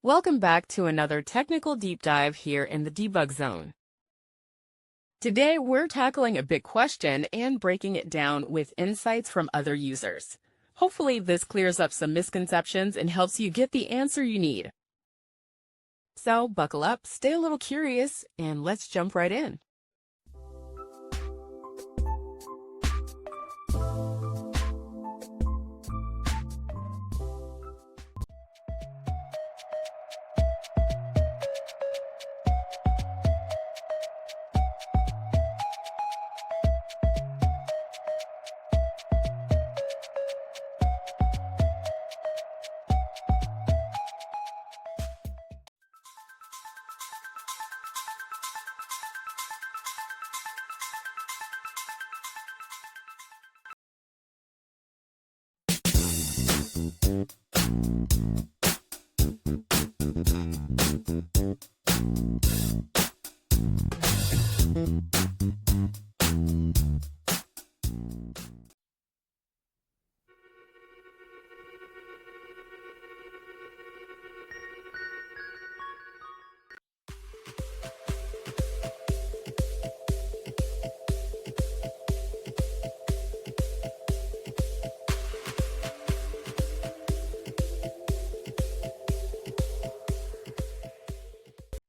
Welcome back to another technical deep dive here in the debug zone. Today, we're tackling a big question and breaking it down with insights from other users. Hopefully, this clears up some misconceptions and helps you get the answer you need. So, buckle up, stay a little curious, and let's jump right in.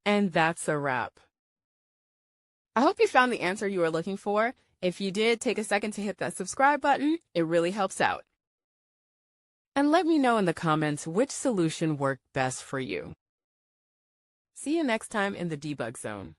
And that's a wrap. I hope you found the answer you were looking for. If you did, take a second to hit that subscribe button. It really helps out. And let me know in the comments which solution worked best for you. See you next time in the debug zone.